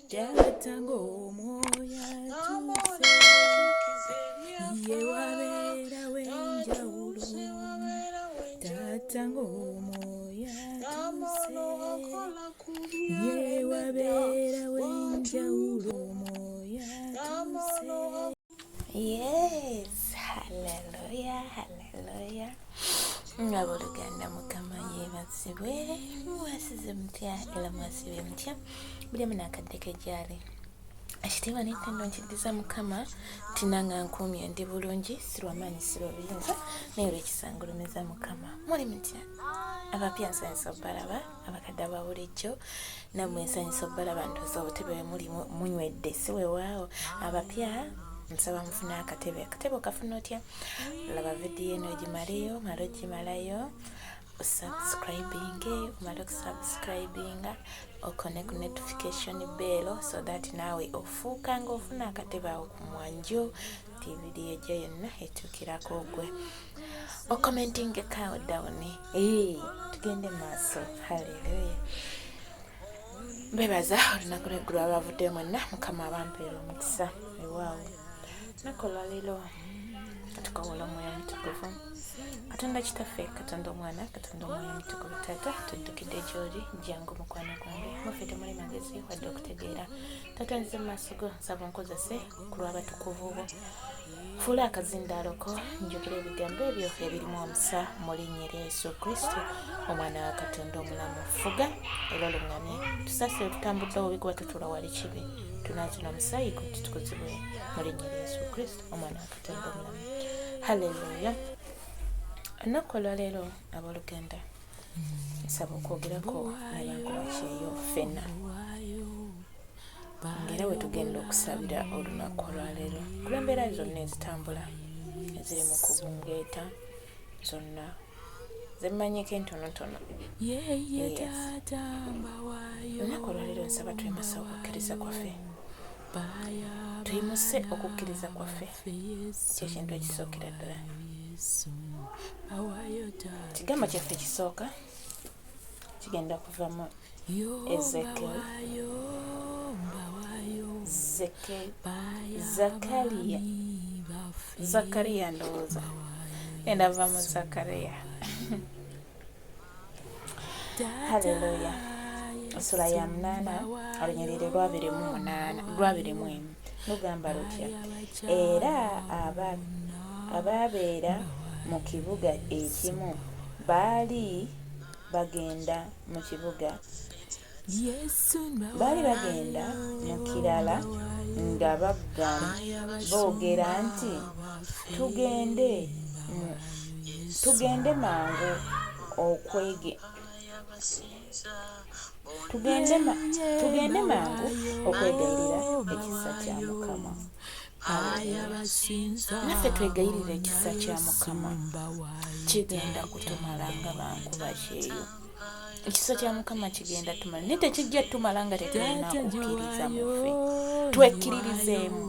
Tatango moya tuse ye wabera wenjawulo tatango moya tuse ye wabera wenjawulo moya tuse. Yes, hallelujah, hallelujah. Ngaboluganda mukama yebazibwe mwasize mutya era mwasibe mutya buli munakadeke jali ekitiibwa n'ettendo nkiddiza mukama tinanga nkuumye ndi bulungi sirwamanyi sirwabiyinza naye olw'ekisangulumiza mukama muli mutya abapya nsanyusa obbalaba abakadde aba bulijjo nammwe nsanyusa obbalaba ndoza obutebe bwe muli munywedde si weewaawo abapya nsaba mufuna akatebe okafuna otya laba vidiyo eno ogimaleyo mala ogimalayo omala okusubscribinga okone ku notification bell so that naawe ofuuka ng'ofuna akatebe awo ku mwanjo ti vidiyo egyo yonna etuukirako gwe okomentinge countdown tugende maaso. Haleluya. Mbebaza olunaku lweggulu abavudde mwenna mukama abampeera omukisa ewaawo nakola leero katukowola omwoyo omutukuvu katonda kitaffe katonda omwana katonda omwoyo omutukuvu taata tuddukidde gy'oli jangu mukwano gwange muffe temuli magezi wadde okutegeera taata nzize mu maaso go nsaba onkozese ku lw'abatukuvu bo fuula akazindaaloko njogera ebigambo ebyo ebirimu omusa mu linnya lya Yesu Kristo omwana wa katonda omulamu fuga era oluŋŋamye tusaasire tutambudde obubi kuba tutuula wali kibi tunaazina omusaayi ku tutukuzibwe mu linnya lya Yesu Kristo omwana wa katonda omulamu. Haleluya. Olunaku olwaleero abooluganda nsaba okwogerako nabantu bakyeyo ffenna ng'era we tugenda okusabira olunaku olwaleero ku lw'embeera zonna ezitambula eziri mu kubungeeta zonna zemmanyiko entonotono. Olunaku olwaleero nsaba twemasa okukkiriza kwaffe tuyimuse okukkiriza kwaffe kyekintu ekisookera ddala. Kigambo kyaffe ekisooka kigenda kuva mu Zakariya ndowooza genda va mu Zakariya. Haleluya. Essula ya 8 olunyiriri 2:1 lugamba lutya era abaabeera mu kibuga ekimu baali bagenda mu kirala nga boogera nti tugende mangu okwegayirira ekisa kya Mukama. Naffe twegayirira ekisa kya Mukama kigenda kutumala nga bankuba kyeyo. Ekisa kya Mukama kigenda tumala naye tekijja tumala nga tetulina kukkiriza muffe. Twekkiririzeemu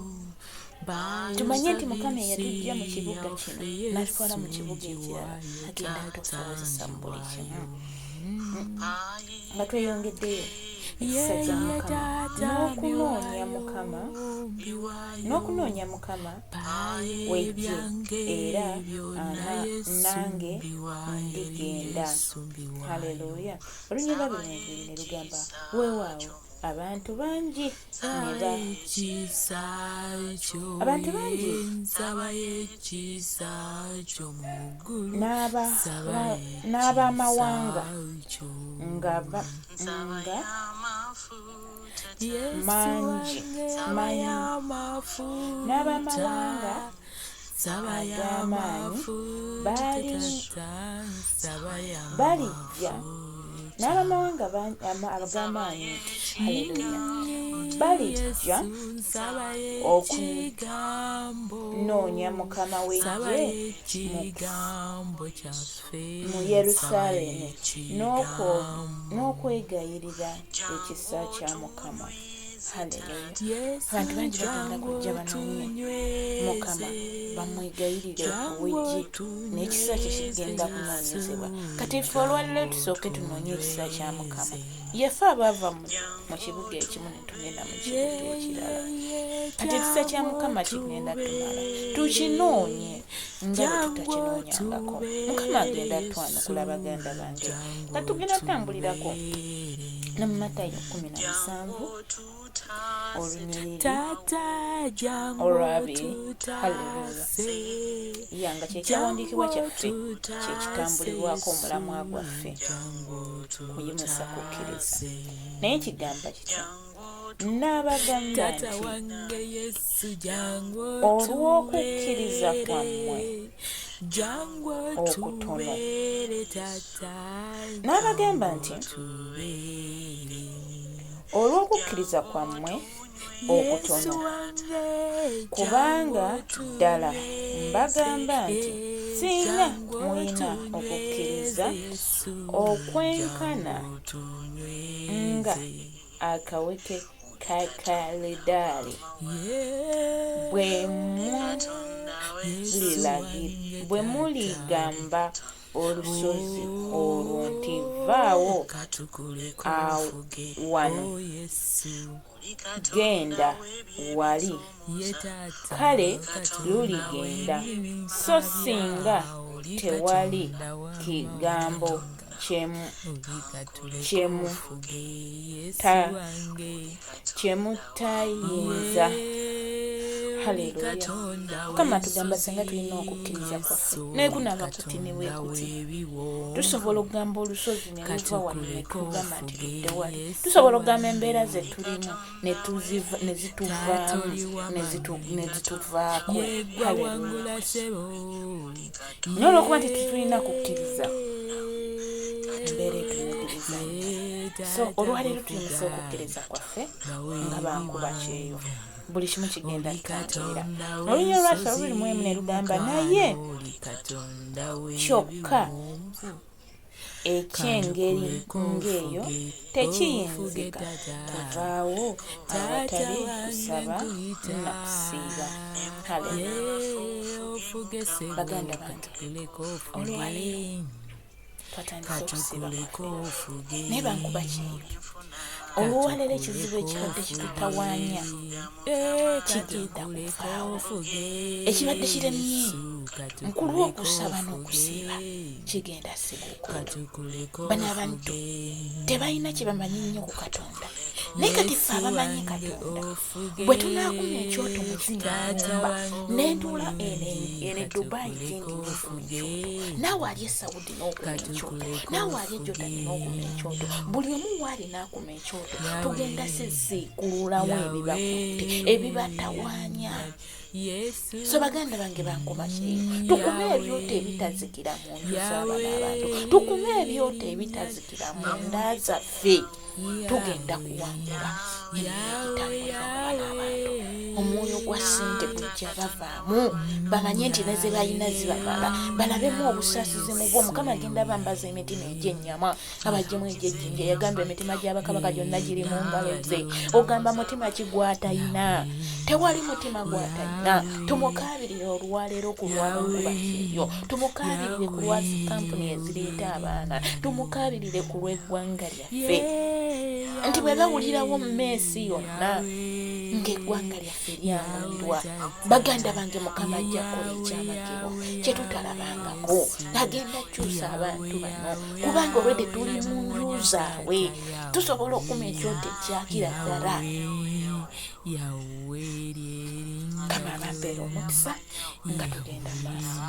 tumanye nti Mukama eyatuggya mu kibuga kino n'atutwala mu kibuga ekirala agenda tusobozesa mu buli kimu nga tweyongeddeyo ekisa kya Mukama n'okunoonya Mukama wejje era nange ndigenda. Haleluya. Olunyiriri 2 ne lugamba weewaawo abantu bangi n'abamawanga nga mangi n'abamawanga ag'amaanyi balijja n'abamawanga ag'amaanyi balijja okunoonya Mukama w'eggye mu Yerusaalemi n'okwegayirira ekisa kya Mukama. haleluya abantu bangi bagenda kujja banoonye mukama bamwegayirire okuwejje n'ekisa kye kigenda kunoonyezebwa kati ffe olwaliro tusooke tunoonye ekisa kya mukama yeffe abaava mu kibuga ekimu ne tugenda mu kibuga ekirala kati ekisa kya mukama kigenda tumala tukinoonye nga bwe tutakinoonyangako mukama agenda twanukula baganda bange nga tugenda tutambulirako ne mu Matayo 17 olunyiriri olwabiri haleluya nga kyekyawandiikibwa kyaffe kyekitambulirwako omulamwa gwaffe kuyimusa kukkiriza naye kigamba kityo n'abagamba nti olw'okukkiriza kwammwe okutono n'abagamba nti olw'okukkiriza kwammwe okutono kubanga ddala mbagamba nti singa mulina okukkiriza okwenkana nga akaweke ka kaledaali bwe muligamba olusozi olwo nti vaawo wano genda wali kale luligenda so singa tewali kigambo kyemutayinza haleluya mukama tugamba singa tulina okukkiriza kwaffe naye gunaaba kuti ne weekuti tusobola okugamba olusozi ne luva wano ne tugamba nti ludde wali tusobola okugamba embeera ze tulimu ne zituvaamu ne zituvaako haleluya naye olwokuba nti tulina kukkiriza embeera etunyigiriza so olwaleero tuyinza okukkiriza kwaffe nga bankuba kyeyo buli kimu kigenda tutambulira olunyo lwaffe olulimu emu ne lugamba naye kyokka ekyengeri ng'eyo tekiyinzika kuvaawo awatali kusaba na kusiiba haleluya baganda bange olwaleero twatandika okusiiba naye bankuba kyeyo olwaleero ekizibu ekibadde kitutawaanya kigenda kuvaawo ekibadde kiremye nkulwa okusaba n'okusiiba kigenda siguuko bano abantu tebalina kye bamanyi nnyo ku Katonda naye kati ffe abamanyi Katonda bwe tunaakuma ekyoto muzinga n'entuula ene Dubai gendi n'okuma ekyoto naawe ali e Saudi n'okuma ekyoto naawe ali e Jordan n'okuma ekyoto buli omu waali n'akuma ekyoto tugenda sisiikululawo ebibakutte ebibatawaanya so baganda bange bankoma kyeyo tukume ebyoto ebitazikira mu nju z'abaana abantu tukume ebyoto ebitazikira mu nda zaffe tugenda kuwangula ebitambulira abaana abantu omwoyo gwa ssente gujja bavaamu bamanye nti neze balina zibamala balabemu obusaasizi mu bwo mukama agenda bambaza emitima egy'ennyama abajjemu egy'ejjinja yagamba emitima gy'abakabaka gyonna giri mu ngalo ze ogamba mutima kigwatayina tewali mutima gwatayina tumukaabirire olwaleero ku lw'abankuba kyeyo tumukaabirire ku lwa kampuni ezireeta abaana tumukaabirire ku lw'eggwanga lyaffe nti bwe bawulirawo mu meesi yonna ng'eggwanga lyaffe lyamulirwa baganda bange mukama ajja kukola ekyamagero kye tutalabangako agenda kyusa abantu bano kubanga olwedde tuli mu nju zaabwe tusobola okuma ekyoto ekyakira ddala kama abambeera omukisa nga tugenda maaso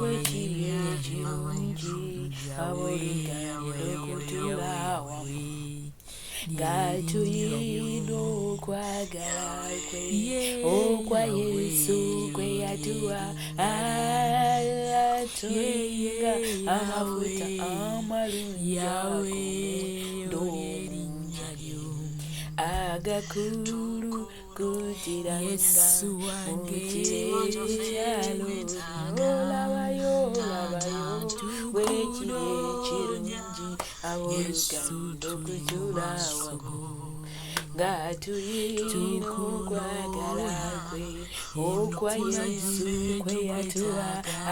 wekiri ekirungi abweganekutula wamu nga tuyina okwagala kwe okwa Yesu kwe yatuwa atuwa amafuta amalungi agakulu kutiranga mukikyalo olabayo wekiri ekirungi abolugendo kujula wamu ngatulina okwagala kwe okwa Yesu kwe yatuwa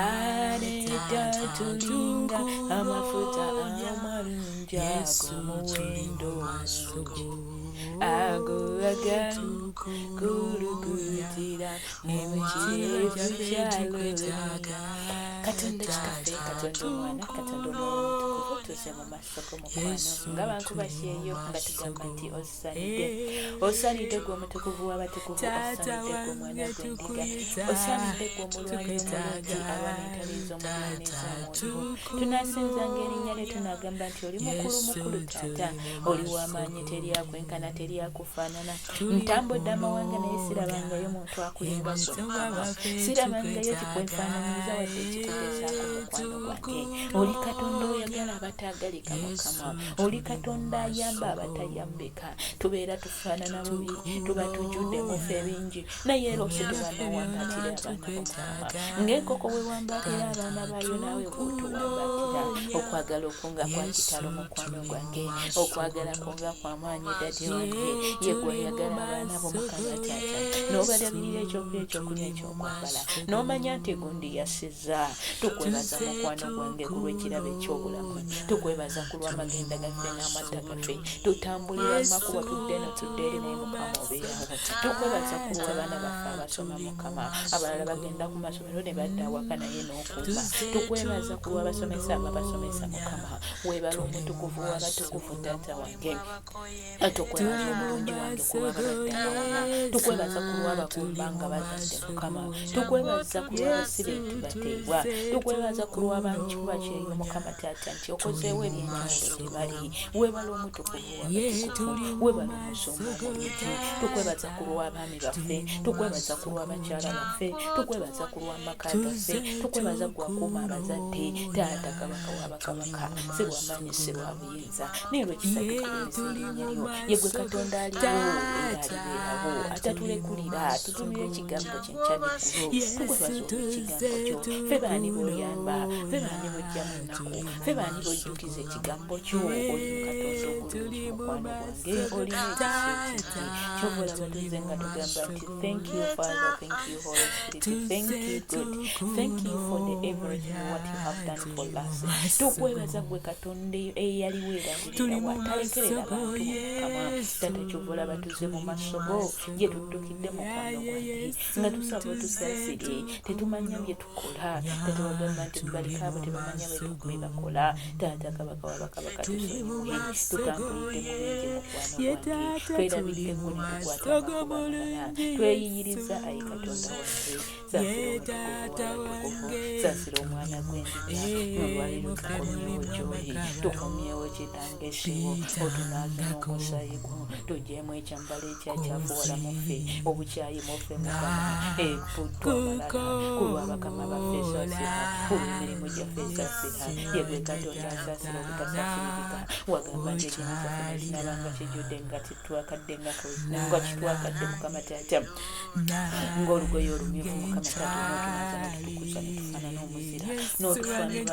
aneta tulinga amafuta amalungi ag'omuwendo ago agakulugutira emukirevu kyalo Katonda kitaffe Katonda omwana Katonda omwoyo tuze mu maaso g'omukwano nga bankubasyeyo nga tugamba nti osanidde gwe omutukuvu w'abatukuvu osanidde gwe omwana gw'endiga osanidde gwe omulwanyi omulungi alwanentalo ez'omuliro n'ez'amuliro tunaasinzanga erinnya lye tunaagamba nti oli mukulu taata oli w'amaanyi teryakwenkana teryakufaanana ntambudde amawanga naye sirabangayo muntu akulimba Mukama sirabangayo kikwefaananyiriza wadde ekikugezaako mukwano gwange oli Katonda oyagala abataagalika Mukama oli Katonda ayamba abatayambika tubeera tufaanana bubi tuba tujjudde mufe bingi naye lose tuba nowambatira abaana b'Omukama ng'enkoko bwe wambatira abaana bayo naawe bw'otuwambatira okwagala okunga kwa kitalo mukwano gwange okwagala kunga kw'amaanyi dadi wange ye gw'ayagala abaana b'Omukama taata n'obalabirira ekyokulya ekyokunywa ekyokwambala n'omanya nti gundi yasiza tukwebaza mukwano gwange ku lw'ekirabo eky'obulamu tukwebaza ku lw'amagenda gaffe n'amadda gaffe tutambulira mu makubo tudde eri naye Mukama obeerawo tukwebaza ku lw'abaana baffe abasoma Mukama abalala bagenda ku masomero ne badda awaka naye n'okuuma tukwebaza ku lw'abasomesa ababasomesa Mukama weebala omutukuvu w'abatukuvu taata wange tukwebaza omulungi wange ku lw'abalwadde abawona tukwebaza ku lw'abagumba nga bazadde Mukama tukwebaza ku lw'abasirenti bateebwa tukwebaza ku lw'abankikuba kyeyo Mukama taata nti okozeewo ebyenjawulo gye bali weebala omutukuvu w'abatukuvu weebala omusumba omulungi tukwebaza ku lw'abaami baffe tukwebaza ku lw'abakyala baffe tukwebaza ku lw'amaka gaffe tukwebaza gwakuuma abazadde taata kabaka w'abakabaka si lw'amaanyi si lwa buyinza naye lw'ekisa tukuliriza erinnya lyo ye gwe Katonda aliwo era alibeerawo atatulekulira tutumira ekigambo kyenkya n'eggulu tukwebaza olw'ekigambo kyo ffe baani b'oyamba ffe baani b'ojjamu ennaku ffe baani b'ojjukiza ekigambo kyo oli mu Katonda obulungi mukwano gwange olina ekisa ekingi kyobola batuze nga tugamba nti thank you Father, thank you Holy Spirit, thank you God, thank you for the everything what you have done for us. Tukwebaza gwe Katonda eyaliwo erabirira watalekerera abantu Mukama taata kyobola batuze mu maaso go gye tuddukidde mukwano gwange nga tusaba otusaasire tetumanya bye tukola taata wagamba nti baleka abo tebamanya bwe bakola taata kabaka w'abakabaka tusonyiwe tutambulidde mu bingi mukwano gwange twerabidde gwe ne tukwata amakubalala tweyiyiriza ayi Katonda wange saasira omwana gw'endiga nolwaliro tukomyewo gy'oli tukomyewo kitanga esibo otunaaze n'omusaayi gwo tugyemu ekyambalo ekyakyafuwala muffe obukyayi muffe Mukama ebuttu amalala ku lw'abakama baffe saasira olw'emirimu gyaffe saasira yegwe Katonda asaasira obutasaasiririka wagamba nti ekinasaffe kinabanga kijjudde nga kitwakadde nga kitwakadde Mukama taata ng'olugoye olumyufu Mukama taata n'otunaaza n'otutukuza netufaana n'omuzira n'otufaanira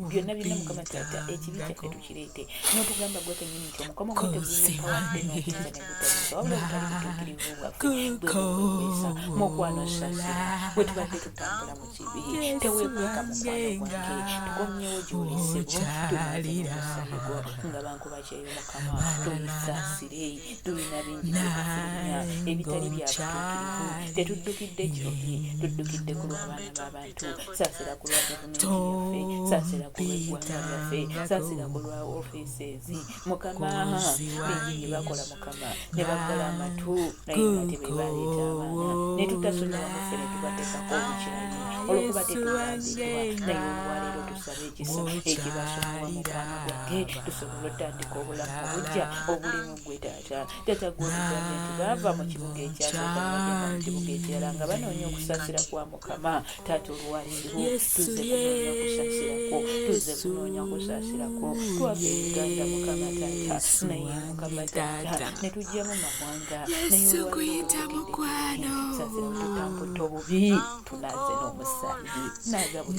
byonna byonna Mukama taata ekibi kyaffe tukireete n'otugamba gwe kennyini nti omukomo gwo teguyitawadde n'okuzza ne gutaisa wabula obutali butuukirivu bwaffe bwebwekwesa mukwano saasira bwe tubadde tutambula mu kibi teweekweka mukwano gwange tukomyewo gy'olesebo tunaazamusayego nga bankuba kyeyo Mukama tuyisaasire tulina bingi byebafulumya ebitali byabituukirivu tetuddukidde gy'oli tuddukidde ku lw'abaana b'abantu saasira ku lwa gavumenti yaffe saasira ku lw'eggwanga lyaffe saasira ku lwa ofiisezi Mukama bingi bye bakola Mukama ne baggala amatu naye nga tebebaleeta abaana ne tutasonyiwa muffe ne tubateekako obukyayi olwokuba tetulambirwa naye olwaleero tusaba ekisa ekibasonyiwa mukwano gwange tusobole otandika obulamu obujja obulimu gwe taata taata gw'otugambye nti baava mu kibuga ekyasooka bagenda mu kibuga ekirala nga banoonya okusaasira kwa Mukama taata olwaleero tuze kunoonya okusaasirako tuze kunoonya okusaasirako twava ebiganda Mukama taata naye Mukama taata ne tujja mu mawanga naye olwaleero saasira tutambudde obubi tunaaze n'omusaayi naaza bwe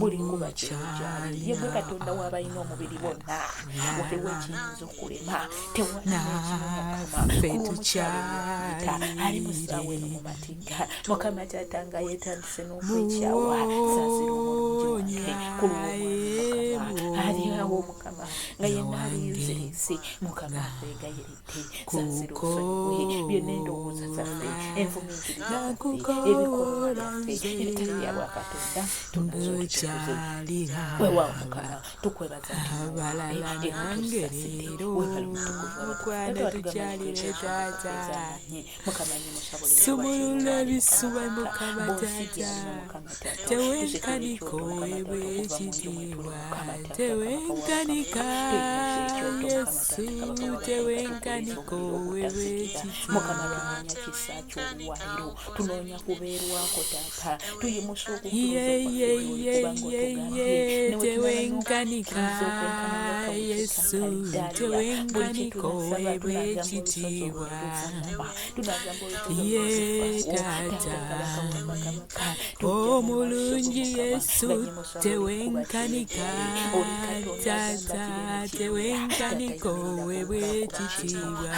buli nkuba kyali ye gwe Katonda w'abalina omubiri bonna waliwo ekiyinza okulema tewaliita ali mu ssaawa eno mu matigga Mukama Taata nga yeetandise n'okwekyawa saasira omulungi wange ku lw'omwana ali awo Mukama nga yenna aliyinzirizi Mukama nkwegayiridde saasira osonyiwe byonna endowooza zaffe enfumiitiriza zaffe ebikolwa byaffe ebitali bya Bwakatonda tunazo tukuze weewaawo Mukama tukwebaza sumulula bisuba Mukama Taata tewenkaniko wewe ekitiibwa tewenkanika Yesu tewenkaniko wewe ekitiibwa tunoonya kubeerwako Taata tuyimusa tewenkanika Yesu tewenkaniko wewe ekitiibwa Taata omulungi Yesu tewenkanika Taata tewenkaniko wewe ekitiibwa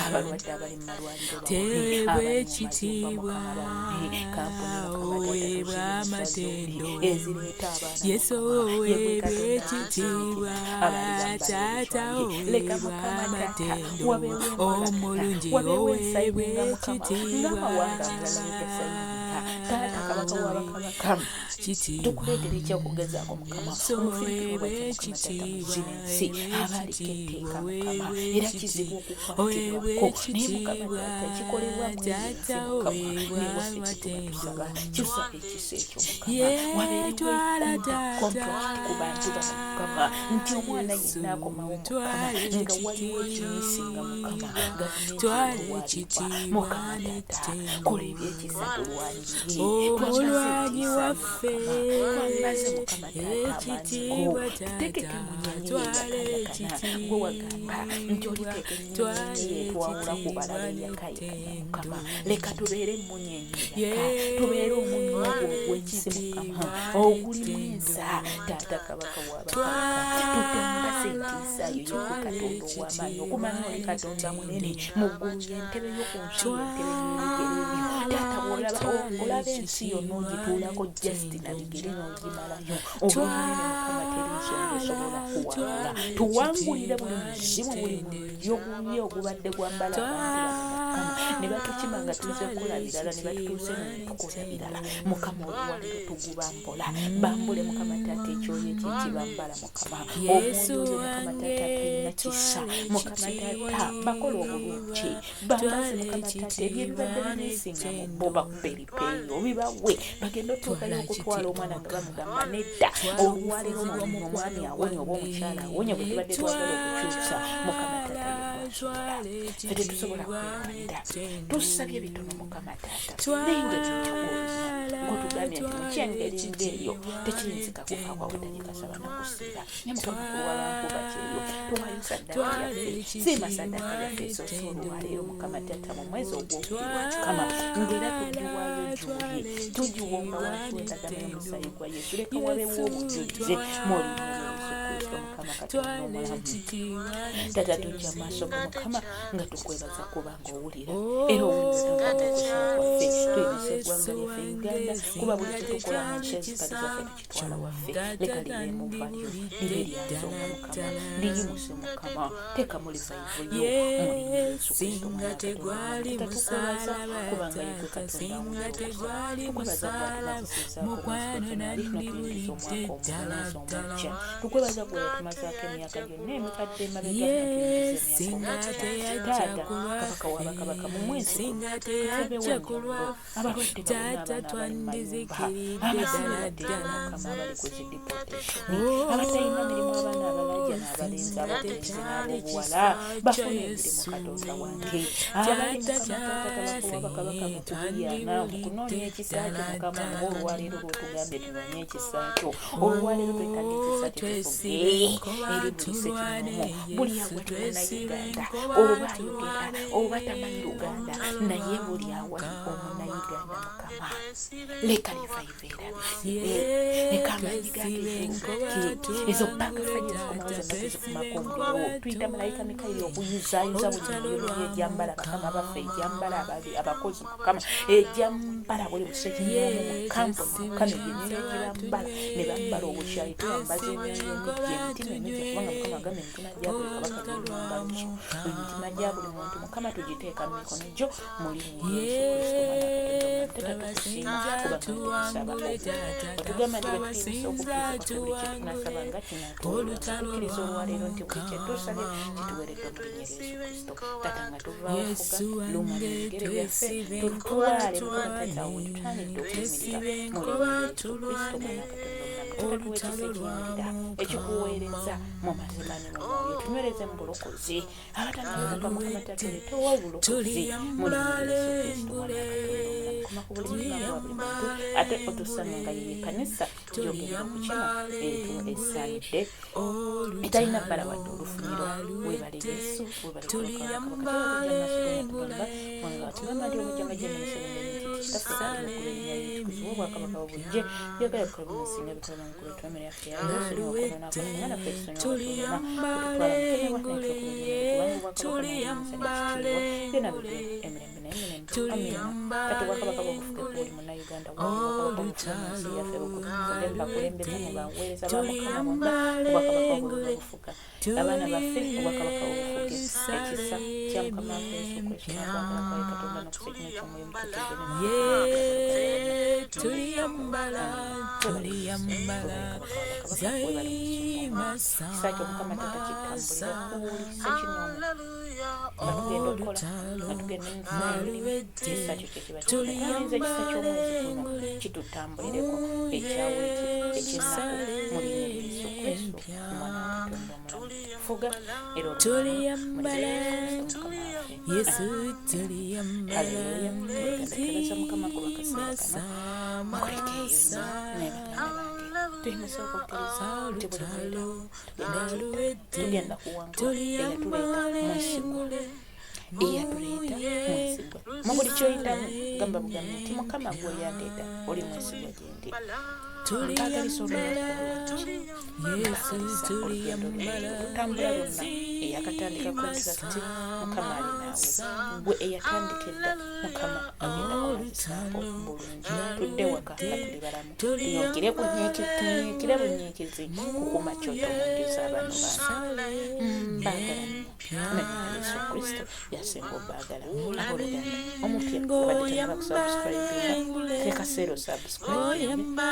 teweebwa ekitiibwa oweebwa amatendo Yesu oweebwa ekitiibwa Taata oweebwa amatendo omulungi oweebwa ekitiibwa Taata kabaka w'abakabaka tukuleetera ekyokugezaako Mukama omufiirwe ekitiibwa abaaliko etteeka Mukama era kizibu okukwatibwako naye Mukama Taata kikolebwa mu Mukama kyusa ekisa ekyo Mukama wabeerewo kontrakiti ku bantu bano Mukama nti omwana yenna akomawo Mukama nga waliwo ekiyisinga Mukama gavumenti Mukama Taata kola ebyekisa tulwanyire omulwanyi waffe ekitiibwa tutekeke munyenyi gwe wagamba nti olitekennyenyi twawula ku balala eyakayikanya Mukama leka tubeere munyenyi tubeere omunnyo ogwo ogw'ekizi Mukama ogulimunsa Taata kabaka w'abakabaka tutemulase entiisaayo yekwe Katonda ow'amaanyi okumanya oli Katonda munene mu ggulu y'entebe y'oku nsi y'entebe y'ebigere ebyo Taata bw'olaba olaba ensi yonna ogituulako jasiti na bigere n'ogimalayo olw'omunene Mukama teri nsonga esobola kuwangula tuwangulire buli muzimu buli mulyo guye ogubadde gwambala abantu Mukama ne batukima nga tuze kukola birala ne batutuuse n'okukola birala Mukama oluwaliro tugubambola bambule Mukama Taata ekyoyo ekikibambala Mukama omuntu oyo Mukama Taata talina kisa Mukama Taata bakola obulungi bambaze Mukama Taata ebyebibadde bineesinga mu bo bakube eripeeyo bibawe bagenda otuukayo okutwala omwana nga bamugamba nedda olwaliro omwami awonye oba omukyala awonye bwe tubadde twagala okukyusa Mukama Taata ffe tetusobola kwewalira tusabye bitono Mukama Taata naye nga tukikubuuza ng'otugambye nti mukyengeri ng'eyo tekiyinzika kufa kwawetali kasaba nakusiira ne Mukama kuwabantu bakyeyo tuwayo saddaaka yaffe siima saddaaka yaffe esoosa olwaleero Mukama Taata mu mwezi ogwokubiri Mukama ng'era tugiwaayo gy'oli tugiwonga wantuwetagana omusaayi gwa Yesu leka wabeewo obujulize mulinnya Yesu Kristo Mukama Katonda omulamu Taata tujja mu maaso go Mukama nga tukwebaza kubanga owulira era owulira okusaba kwaffe tuyinza eggwanga lyaffe Uganda kuba buli kitukola mu nsi ezitali zaffe tukitwala waffe leka libe mu valyo libe lyanzonga Mukama liyimuse Mukama teeka mu livaivu yo mulinnya Yesu Kristo tukwebaza kubanga yekwe Katonda tukwebaza bwatumazizaako natuyinza omwaka omunaza omujja tukwebaza gwe yatumazaako emyaka gyonna emikadde emabega Taata kabaka w'abakabaka mu mwezi abalwadde abasibiradde Mukama abali ku zidipooteshoni abatalina mirimu abaana abalajja n'abalema abalenzi abagenzi n'abobuwala bafuna emirimu Katonda wange abali Mukama Taata bafuwa bakabaka mu kubulyana mu kunoonya ekisa kyo Mukama ng'olwaleero lw'otugambye tunoonye ekisa kyo olwaleero twetaaga ekisa kyo tufuge eri buli sekinomu buli awali munnayuganda oba ayogera oba tamanyi Luganda naye buli awali omunnayuganda Mukama leka livaiva era leka amaanyi gake ezo ppaka fajja zikomawo zonna tuzifumako omuliro tuyita malayika Mikayiri okuyuzayuza buli mirimu egyambala bakama baffe egyambala abakozi Mukama egyambala buli busekinomu mu kampuni Mukama ebyemiro egibambala ne bambala obukyayi tuyambaza emyoyo emijja emitima emijja kubanga Mukama agamba emitima gya buli kabaka gyolumbalukyo emitima gya buli muntu Mukama tugiteeka mu mikono gyo mulimu Yesu Kristo mwana Katonda tusaba otugamba nti betuyinza okukkiriza ku buli kye tunasaba nga kinatukkiriza olwaleero nti buli kye tusabye kituweeredde mu linnya Yesu Kristo Taata nga tuvaafuga luma n'ebigere byaffe tutwale Mukama Taata awo tutandidde okuyimirira mu linnya Yesu Kristo mwana Katonda tuweekisa ekikuweereza mu mazima ne mu mwoyo tunywereze mu bulokozi abatangamuka Mukama Taata oleetewo obulokozi mu linnya Yesu Kristo mwana Katonda ku buli mutima gwa buli muntu ate otusanga nga ye kanisa gyogenda ku kino esaanidde etalina bbala wadde olufuniro weebale Yesu weebale Kabaka mwanga tugamba nti omujjanga gyemuliserenga kitaffe kandi okubeenya yetukuziwa obwakabaka obujje byogala bikola bimusinga bikola mukulu twemere yaffe yayesu niwakonona kwaffe fesonyabatulina kututwala mukenewa naitokubanga obwakabaka byona bibye emirembe nayemirembe amina kati obwakabaka bwobufuke buli munnayuganda waobwakabaka yaffe bakulembeze mu baweereza bamukama bonna obwakabaka obwobufuka abaana baffe obwakabaka obufuge ekisa kya Mukama waffe Yesu Kristo n'okwagala kwaye Katonda n'okusekino ky'omwoyo mutukuvu tuliyambala zaimasa kisakyo Mukama Taata kitambulira kuuli sekinomu batugenda okukola batugenda ekisakyo kyekibakiza ekisa ky'omwezi guno kitutambulireko ekyawo ekyennaku mu linnya Yesu Kristo omwana wa Katonda omulamu fuga era tuliyambala Yesu tuliyambala tuliyambala Mukama kuba kaseera kano mukulekeeyo n'ebaganda bange tuyimusooka okukkiriza nti buli muliro tugenda kuwangula eyatuleeta mwesigwa eyatuleeta mwesigwa mu buli kyoyitamu gamba bugambe nti Mukama gwe yandeeta oli mwesigwa gyendi mpagalisa olulungi Yesu tuliyambala tutambula lonna eyakatandika kontrakiti Mukama ali naawe gwe eyatandika edda Mukama agenda kulangisaako bulungi tudde waka nga tuli balamu tunyekire bunyiikizi kukuma kyoto mu nju z'abaana baagala manya Yesu Kristo yasinga obbaagala abooluganda omupya obadde tanaba kusubscribinga tekaseera osubscribinga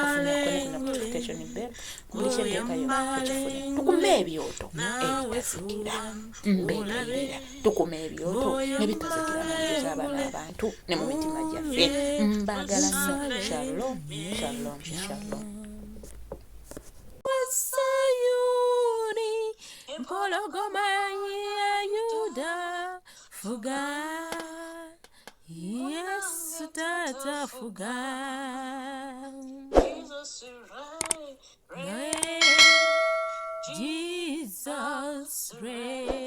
ofunakona notification bell buli kyenteekayo ekifune tukuma ebyoto ebitazikira mbeerera tukuma ebyoto nebitazikira mu nju z'abaana abantu ne mu mitima gyaffe mbaagala nnyo shalom shalom shalom Sayuni mpologoma ya Yuda fuga Yesu Tata fuga Jesus reign